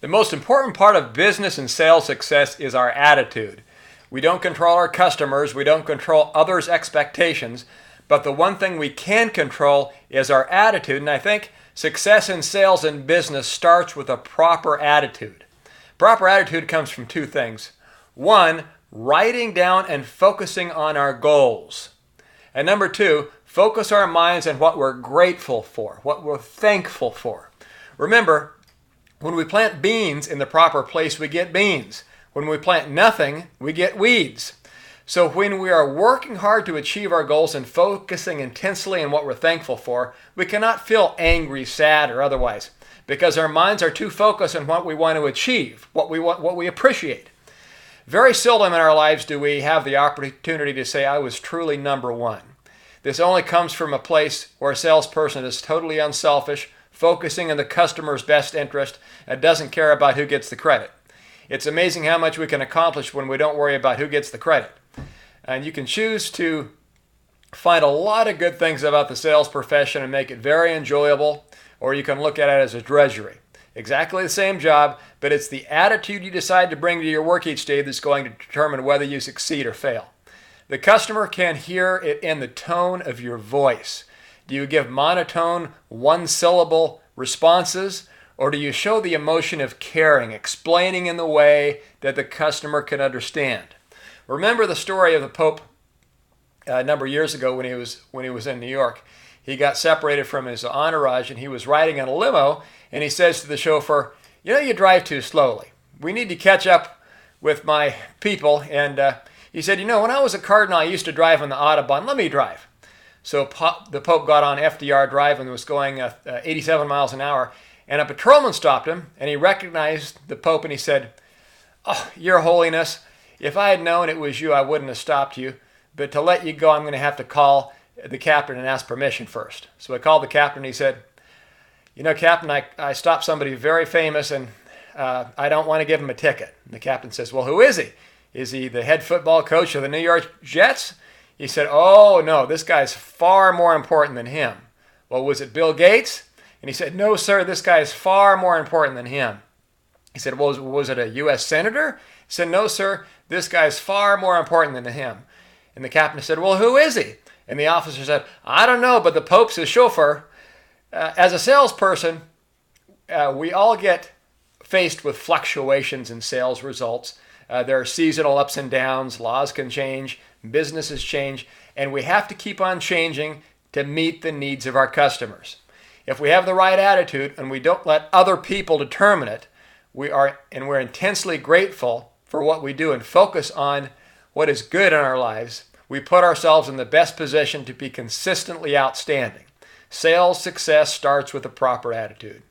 The most important part of business and sales success is our attitude. We don't control our customers, we don't control others' expectations, but the one thing we can control is our attitude, and I think success in sales and business starts with a proper attitude. Proper attitude comes from two things. One, writing down and focusing on our goals. And number two, focus our minds on what we're grateful for, what we're thankful for. Remember, when we plant beans in the proper place, we get beans. When we plant nothing, we get weeds. So when we are working hard to achieve our goals and focusing intensely on what we're thankful for, we cannot feel angry, sad, or otherwise, because our minds are too focused on what we want to achieve, what we appreciate. Very seldom in our lives do we have the opportunity to say, I was truly number one. This only comes from a place where a salesperson is totally unselfish, focusing on the customer's best interest, and doesn't care about who gets the credit. It's amazing how much we can accomplish when we don't worry about who gets the credit. And you can choose to find a lot of good things about the sales profession and make it very enjoyable, or you can look at it as a drudgery. Exactly the same job, but it's the attitude you decide to bring to your work each day that's going to determine whether you succeed or fail. The customer can hear it in the tone of your voice. Do you give monotone, one-syllable responses, or do you show the emotion of caring, explaining in the way that the customer can understand? Remember the story of the Pope a number of years ago when he was in New York. He got separated from his entourage and he was riding in a limo, and he says to the chauffeur, you drive too slowly. We need to catch up with my people. And he said, when I was a cardinal, I used to drive on the Autobahn. Let me drive. So the Pope got on FDR Drive and was going 87 miles an hour. And a patrolman stopped him, and he recognized the Pope, and he said, "Oh, Your Holiness, if I had known it was you, I wouldn't have stopped you. But to let you go, I'm going to have to call the captain and ask permission first." So I called the captain, and he said, Captain, I stopped somebody very famous, and I don't want to give him a ticket. And the captain says, "Well, who is he? Is he the head football coach of the New York Jets?" He said, "Oh, no, this guy's far more important than him." "Well, was it Bill Gates?" And he said, "No, sir, this guy is far more important than him." He said, "Well, was it a U.S. senator?" He said, "No, sir, this guy is far more important than him." And the captain said, "Well, who is he?" And the officer said, "I don't know, but the Pope's his chauffeur." As a salesperson, we all get faced with fluctuations in sales results. There are seasonal ups and downs, laws can change, businesses change, and we have to keep on changing to meet the needs of our customers. If we have the right attitude and we don't let other people determine it, we're intensely grateful for what we do and focus on what is good in our lives, we put ourselves in the best position to be consistently outstanding. Sales success starts with a proper attitude.